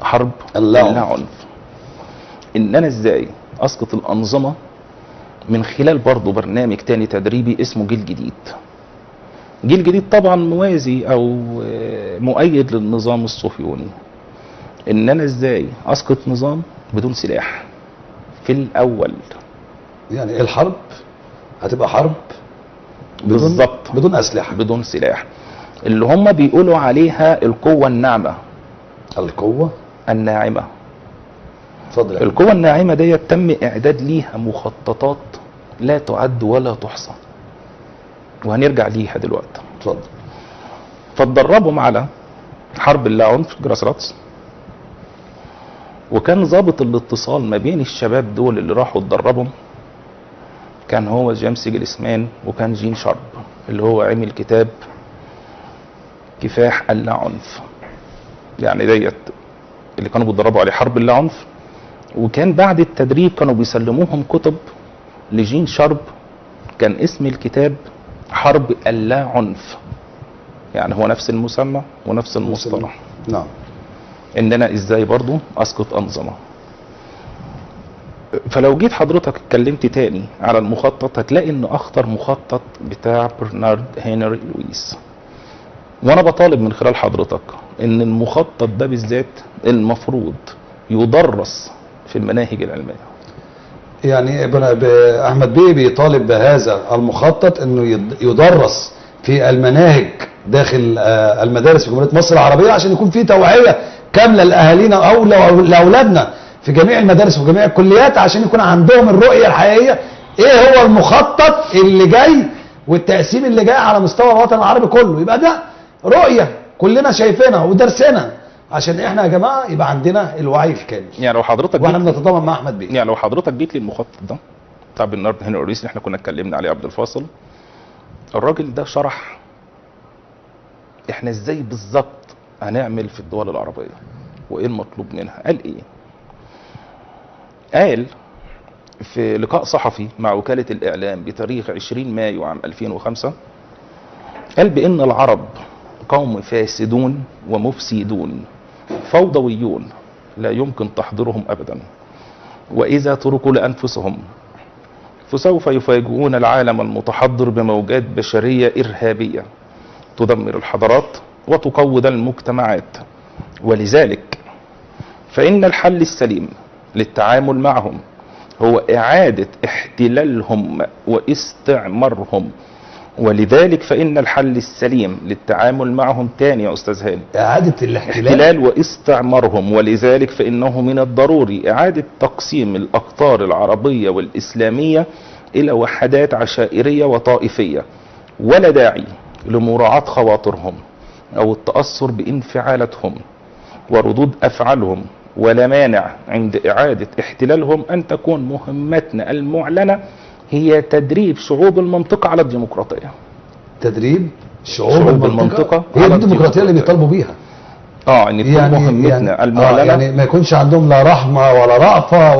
حرب اللا عنف. ان انا ازاي اسقط الانظمه من خلال برضه برنامج تاني تدريبي اسمه جيل جديد. جيل جديد طبعا موازي او مؤيد للنظام الصهيوني. ان انا ازاي اسقط نظام بدون سلاح في الاول. يعني الحرب هتبقى حرب بالظبط بدون اسلحه، بدون سلاح، اللي هم بيقولوا عليها القوه الناعمه. القوه الناعمه. اتفضل. القوه الناعمه ديت تم اعداد ليها مخططات لا تعد ولا تحصى، وهنرجع ليها دلوقتي. اتفضل. فاتدربهم على حرب اللا عنف جراس راتس، وكان ضابط الاتصال ما بين الشباب دول اللي راحوا اتدربهم كان هو جيمس جليسمان، وكان جين شارب اللي هو عمل كتاب كفاح اللا عنف. يعني ديت اللي كانوا بيتدربوا عليه حرب اللا عنف. وكان بعد التدريب كانوا بيسلموهم كتب لجين شارب، كان اسم الكتاب حرب اللا عنف. يعني هو نفس المسمى ونفس المصطلح. نعم. ان انا ازاي برضو اسقط انظمه. فلو جيت حضرتك اتكلمت تاني على المخطط هتلاقي ان اخطر مخطط بتاع برنارد هنري لويس. وانا بطالب من خلال حضرتك ان المخطط ده بالذات المفروض يدرس في المناهج العلميه. يعني احمد بيه بيطالب بهذا المخطط انه يدرس في المناهج داخل المدارس في جمهوريه مصر العربيه، عشان يكون في توعيه كامله لاهالينا او لاولادنا في جميع المدارس وفي جميع الكليات، عشان يكون عندهم الرؤيه الحقيقيه ايه هو المخطط اللي جاي والتقسيم اللي جاي على مستوى الوطن العربي كله. يبقى ده رؤيه كلنا شايفينها ودرسنا، عشان احنا يا جماعه يبقى عندنا الوعي الكامل. يعني لو حضرتك واحنا بنتضامن مع احمد بيه. يعني لو حضرتك جيت لي المخطط ده بتاع برنارد هنري لويس اللي احنا كنا اتكلمنا عليه قبل الفاصل، الراجل ده شرح احنا ازاي بالظبط هنعمل في الدول العربيه وايه المطلوب منها. قال ايه؟ قال في لقاء صحفي مع وكالة الإعلام بتاريخ 20 مايو عام 2005، قال بأن العرب قوم فاسدون ومفسدون فوضويون لا يمكن تحضيرهم أبدا، وإذا تركوا لأنفسهم فسوف يفاجئون العالم المتحضر بموجات بشرية إرهابية تدمر الحضارات وتقوض المجتمعات. ولذلك فإن الحل السليم للتعامل معهم هو إعادة احتلالهم واستعمارهم. ولذلك فإن الحل السليم للتعامل معهم تاني يا أستاذ هاني إعادة احتلال واستعمارهم. ولذلك فإنه من الضروري إعادة تقسيم الأقطار العربية والإسلامية إلى وحدات عشائرية وطائفية، ولا داعي لمراعاة خواطرهم أو التأثر بانفعالاتهم وردود أفعالهم، ولا مانع عند إعادة احتلالهم أن تكون مهمتنا المعلنة هي تدريب شعوب المنطقة على الديمقراطية. تدريب شعوب المنطقة هي الديمقراطية اللي بيطالبوا بيها. ان تكون يعني مهمتنا المعلنة. يعني ما يكونش عندهم لا رحمة ولا رأفة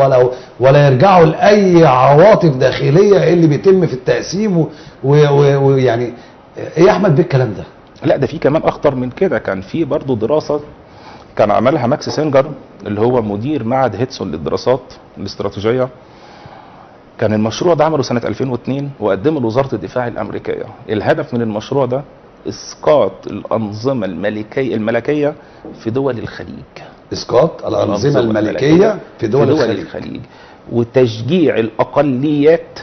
ولا يرجعوا لأي عواطف داخلية اللي بيتم في التقسيم ويعني ايه يا احمد بالكلام ده؟ لا ده في كمان اخطر من كده. كان في برضو دراسة كان عملها ماكس سينجر اللي هو مدير معهد هيدسون للدراسات الاستراتيجية. كان المشروع ده عمله سنة 2002 وقدمه لوزارة الدفاع الأمريكية. الهدف من المشروع ده إسقاط الأنظمة الملكية في دول الخليج. إسقاط الأنظمة الملكية في دول الخليج وتشجيع الأقليات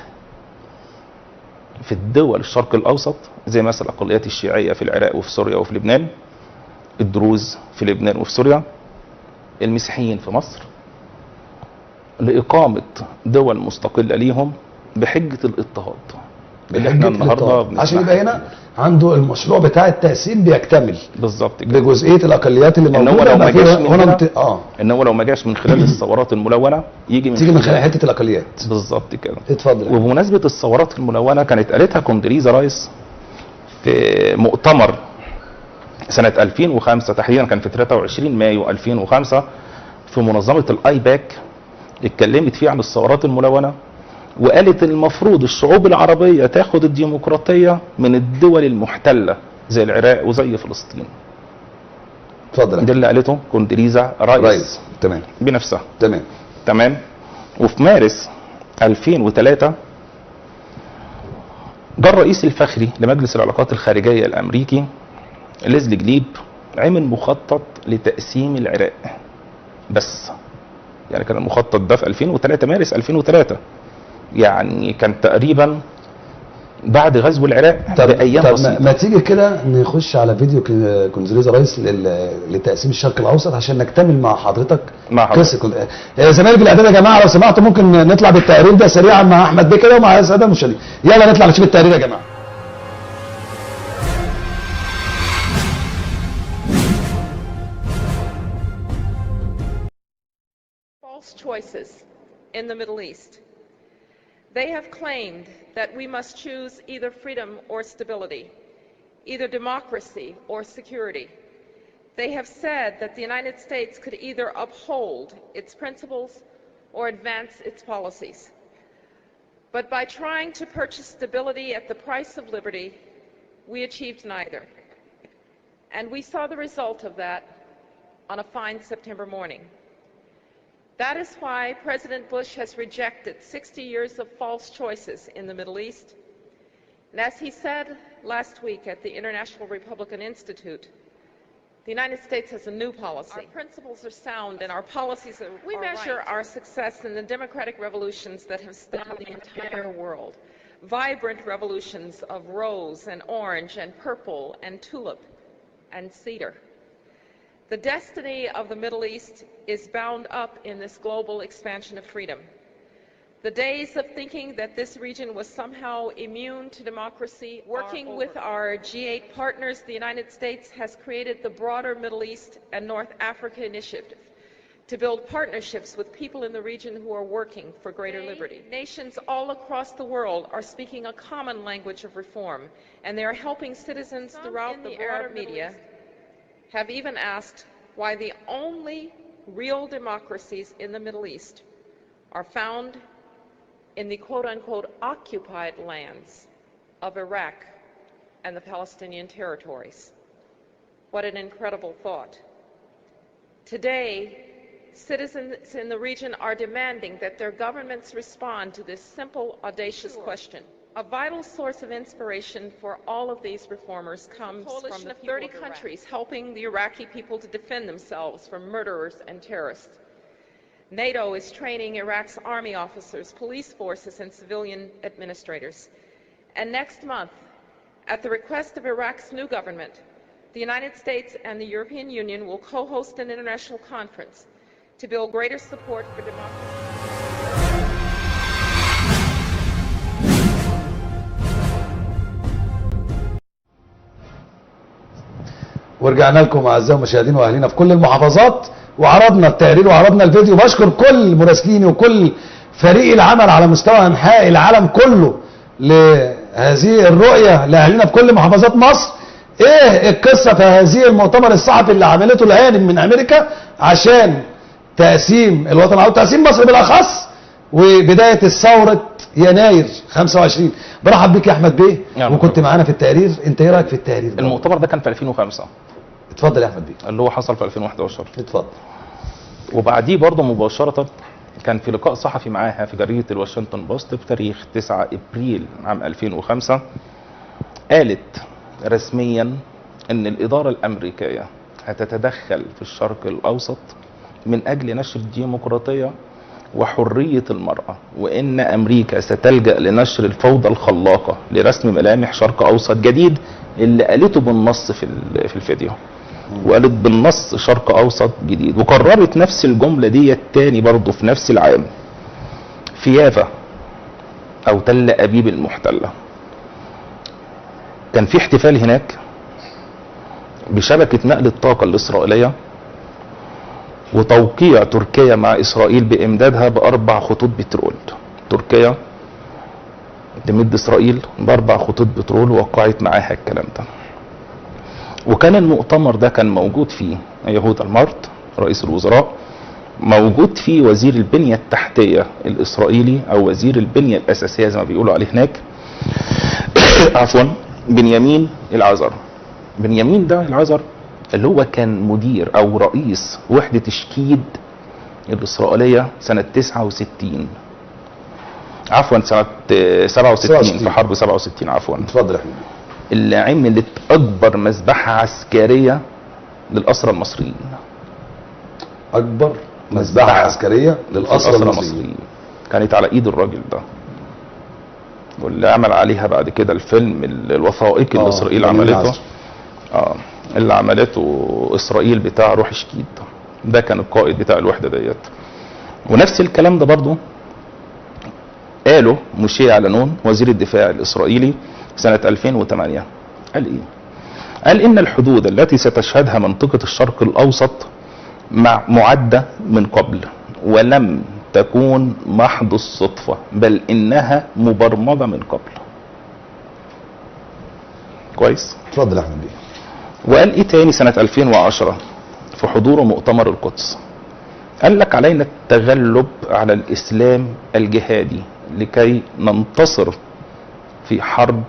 في الدول الشرق الأوسط، زي مثلا الأقليات الشيعية في العراق وفي سوريا وفي لبنان، الدروز في لبنان وفي سوريا، المسيحيين في مصر، لإقامة دول مستقلة ليهم بحجة الاضطهاد اللي احنا النهارده عشان يبقى هنا عنده المشروع بتاع التقسيم بيكتمل بالظبط كده بجزئية الأقليات اللي موجودة. إنه لو ما جاش من خلال الثورات الملونة تيجي من خلال حتة الأقليات. بالظبط كده. اتفضل. وبمناسبة الثورات الملونة كانت قالتها كوندريزا رايس في مؤتمر سنة 2005 تحديدا، كان في 23 مايو 2005 في منظمة الآيباك. اتكلمت فيه عن الثورات الملونة وقالت المفروض الشعوب العربية تاخد الديمقراطية من الدول المحتلة زي العراق وزي فلسطين. اتفضل. ده اللي قالته كوندريزا رايس تمام بنفسها. تمام. وفي مارس 2003 جه الرئيس الفخري لمجلس العلاقات الخارجية الأمريكي ليزلي جليب عمل مخطط لتقسيم العراق بس. يعني كان المخطط ده في 2003 مارس 2003، يعني كان تقريبا بعد غزو العراق بأيام بسيطة. ما تيجي كده نخش على فيديو كونزريزا رايس لتقسيم الشرق الأوسط عشان نكتمل مع حضرتك قصة. زمايلي بالإعداد يا جماعة لو سمحتوا ممكن نطلع بالتقرير ده سريعا مع أحمد بيه كده ومع السادة المشاهدين. يلا نطلع نشوف التقرير يا جماعة. False choices in the Middle East. They have claimed that we must choose either freedom or stability, either democracy or security. They have said that the United States could either uphold its principles or advance its policies. But by trying to purchase stability at the price of liberty, we achieved neither. And we saw the result of that on a fine September morning. That is why President Bush has rejected 60 years of false choices in the Middle East. And as he said last week at the International Republican Institute, the United States has a new policy. Our principles are sound and our policies are right. We measure our success in the democratic revolutions that have stunned the entire world. Vibrant revolutions of rose and orange and purple and tulip and cedar. The destiny of the Middle East is bound up in this global expansion of freedom. The days of thinking that this region was somehow immune to democracy, working with our G8 partners, the United States has created the broader Middle East and North Africa Initiative to build partnerships with people in the region who are working for greater liberty. Nations all across the world are speaking a common language of reform, and they are helping citizens throughout the broader media have even asked why the only real democracies in the Middle East are found in the quote-unquote occupied lands of Iraq and the Palestinian territories. What an incredible thought. Today, citizens in the region are demanding that their governments respond to this simple, audacious question. A vital source of inspiration for all of these reformers comes from the 30 countries helping the Iraqi people to defend themselves from murderers and terrorists. NATO is training Iraq's army officers, police forces, and civilian administrators. And next month, at the request of Iraq's new government, the United States and the European Union will co-host an international conference to build greater support for democracy. ورجعنا لكم اعزائي المشاهدين واهالينا في كل المحافظات وعرضنا التقرير وعرضنا الفيديو. بشكر كل مراسليني وكل فريق العمل على مستوى انحاء العالم كله لهذه الرؤيه لاهالينا في كل محافظات مصر. ايه القصه في هذه المؤتمر الصحفي اللي عملته الهانم من امريكا عشان تقسيم الوطن العربي، تقسيم مصر بالاخص، وبدايه الثوره يناير 25. برحب بيك يا احمد بيه وكنت معانا في التقرير. انت ايه رايك في التقرير ده؟ المؤتمر ده كان في 2005. اتفضل يا احمد بيه. اللي هو حصل في 2011. اتفضل. وبعديه برضه مباشره كان في لقاء صحفي معاها في جريده الواشنطن بوست بتاريخ 9 ابريل عام 2005. قالت رسميا ان الاداره الامريكيه هتتدخل في الشرق الاوسط من اجل نشر الديمقراطيه وحريه المراه، وان امريكا ستلجا لنشر الفوضى الخلاقه لرسم ملامح شرق اوسط جديد، اللي قالته بالنص في الفيديو. وقالت بالنص شرق اوسط جديد، وكررت نفس الجمله دي تاني برضه في نفس العام في يافا او تل ابيب المحتله. كان في احتفال هناك بشبكه نقل الطاقه الاسرائيليه وتوقيع تركيا مع اسرائيل بامدادها ب4 خطوط بترول. تركيا تمد اسرائيل ب4 خطوط بترول ووقعت معاها الكلام ده. وكان المؤتمر ده كان موجود فيه يهودا المارت رئيس الوزراء، موجود فيه وزير البنية التحتية الاسرائيلي او وزير البنية الاساسية زي ما بيقولوا عليه هناك عفوا بنيامين العذر. بنيامين ده العذر اللي هو كان مدير او رئيس وحدة شكيد الاسرائيلية سنة 69 عفوا سنة 67 في حرب 67 عفوا. اتفضل يا حبيبي. اللي عملت اكبر مذبحة عسكرية للأسرى المصريين. اكبر مذبحة عسكرية للأسرى المصريين كانت على ايد الراجل ده، واللي عمل عليها بعد كده الفيلم الوثائقي اللي اسرائيل عملته. اللي عملته اسرائيل بتاع روح شكيد ده كان القائد بتاع الوحدة ديت. ونفس الكلام ده برضو قاله موشي علانون وزير الدفاع الاسرائيلي سنة 2008. قال ايه؟ قال ان الحدود التي ستشهدها منطقة الشرق الاوسط معدة من قبل ولم تكون محض الصدفة بل انها مبرمجة من قبل. كويس؟ اتفضل يا احمد بيه. وقال ايه تاني سنة 2010 في حضوره مؤتمر القدس؟ قال لك علينا التغلب على الاسلام الجهادي لكي ننتصر في حرب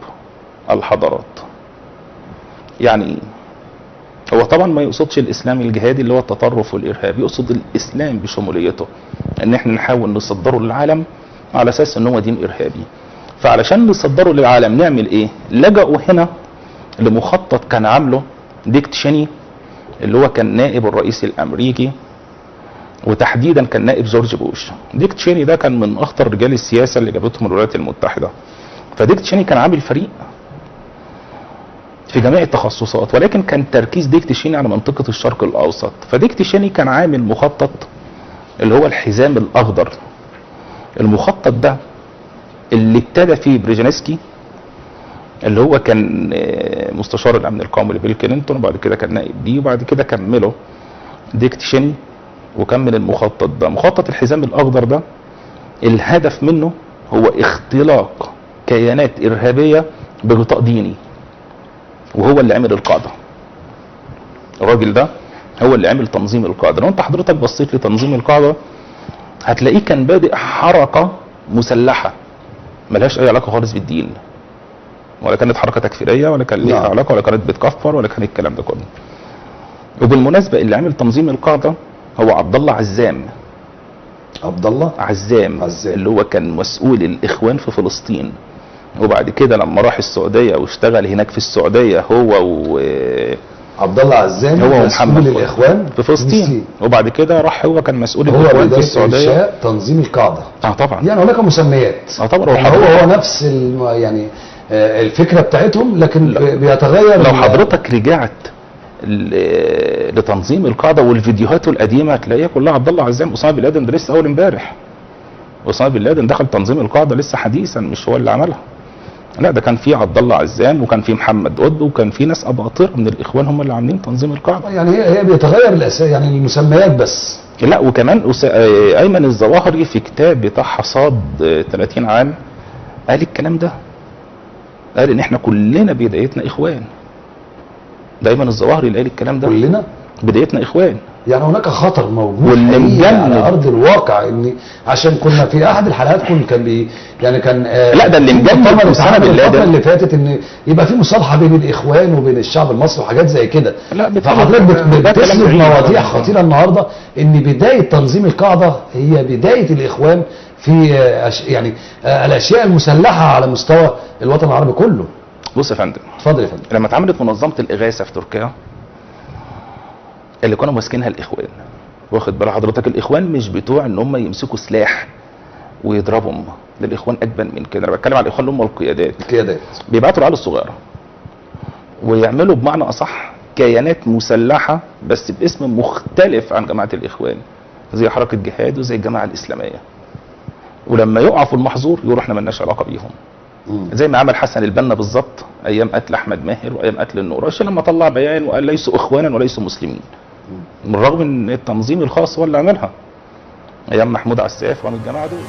الحضارات. يعني ايه؟ هو طبعا ما يقصدش الاسلام الجهادي اللي هو التطرف والارهاب، يقصد الاسلام بشموليته، ان احنا نحاول نصدره للعالم على اساس ان هو دين ارهابي. فعلشان نصدره للعالم نعمل ايه؟ لجأوا هنا لمخطط كان عامله ديك تشيني اللي هو كان نائب الرئيس الامريكي، وتحديدا كان نائب جورج بوش. ديك تشيني ده كان من اخطر رجال السياسه اللي جابتهم الولايات المتحده. فديك تشيني كان عامل فريق في جميع التخصصات، ولكن كان تركيز ديك تشيني على منطقه الشرق الاوسط. فديك تشيني كان عامل مخطط اللي هو الحزام الاخضر. المخطط ده اللي ابتدى فيه بريجينسكي اللي هو كان مستشار الامن القومي لبيل كلينتون، وبعد كده كان نائب بيه، وبعد كده كمله ديك تشيني وكمل المخطط ده. مخطط الحزام الاخضر ده الهدف منه هو اختلاق كيانات ارهابيه بغطاء ديني، وهو اللي عمل القاعده. الراجل ده هو اللي عمل تنظيم القاعده. لو انت حضرتك بصيت لتنظيم القاعده هتلاقيه كان بادئ حركه مسلحه ملهاش اي علاقه خالص بالدين، ولا كانت حركه تكفيريه، ولا كان ليها علاقه، ولا كانت بتكفر، ولا كان الكلام ده كله. وبالمناسبه اللي عمل تنظيم القاعده هو عبد الله عزام. عبد الله عزام اللي هو كان مسؤول الاخوان في فلسطين، وبعد كده لما راح السعوديه واشتغل هناك في السعوديه هو عبد الله عزام هو ومحمد الاخوان في فلسطين، وبعد كده راح هو كان مسؤول الاخوان في السعوديه. هو تنظيم القاعده. طبعا يعني هناك مسميات. طبعا هو نفس يعني الفكره بتاعتهم، لكن بيتغير. لو حضرتك رجعت لتنظيم القاعده والفيديوهات القديمه هتلاقيها كلها عبد الله عزام. اسامه بن لادن ده لسه اول امبارح. اسامه بن لادن دخل تنظيم القاعده لسه حديثا، مش هو اللي عملها. لا، ده كان في عبد الله عزام، وكان في محمد قطب، وكان في ناس اباطره من الاخوان هم اللي عاملين تنظيم القاعده. يعني هي بيتغير يعني المسميات بس. لا، وكمان ايمن الظواهري في كتاب بتاع حصاد 30 عام قال الكلام ده. قال ان احنا كلنا بدايتنا اخوان. دايما الظواهري اللي قال الكلام ده. كلنا بدايتنا اخوان. يعني هناك خطر موجود على ارض الواقع، ان عشان كنا في احد الحلقات كان يعني كان لا، ده اللي مجنن اسامه بن لادن اللي فاتت ان يبقى في مصالحه بين الاخوان وبين الشعب المصري وحاجات زي كده. لا، فحضرتك بتسند مواضيع خطيره النهارده، ان بدايه تنظيم القاعده هي بدايه الاخوان في يعني الاشياء المسلحه على مستوى الوطن العربي كله. بص يا فندم. اتفضل يا فندم. لما اتعملت منظمه الاغاثه في تركيا اللي كانوا ماسكينها الاخوان، واخد بال حضرتك؟ الاخوان مش بتوع ان هم يمسكوا سلاح ويضربهم، ده الاخوان اجبن من كده. انا بتكلم على الاخوان اللي هم القيادات. بيبعتوا العيال الصغيره ويعملوا بمعنى اصح كيانات مسلحه بس باسم مختلف عن جماعه الاخوان، زي حركه جهاد وزي الجماعه الاسلاميه. ولما يقعوا في المحظور يقولوا احنا مالناش علاقه بيهم. زي ما عمل حسن البنا بالظبط ايام قتل احمد ماهر وايام قتل النقراشي، لما طلع بيان وقال ليسوا اخوانا وليسوا مسلمين، بالرغم ان التنظيم الخاص هو اللي عملها ايام محمود عساف وعن الجماعه دول.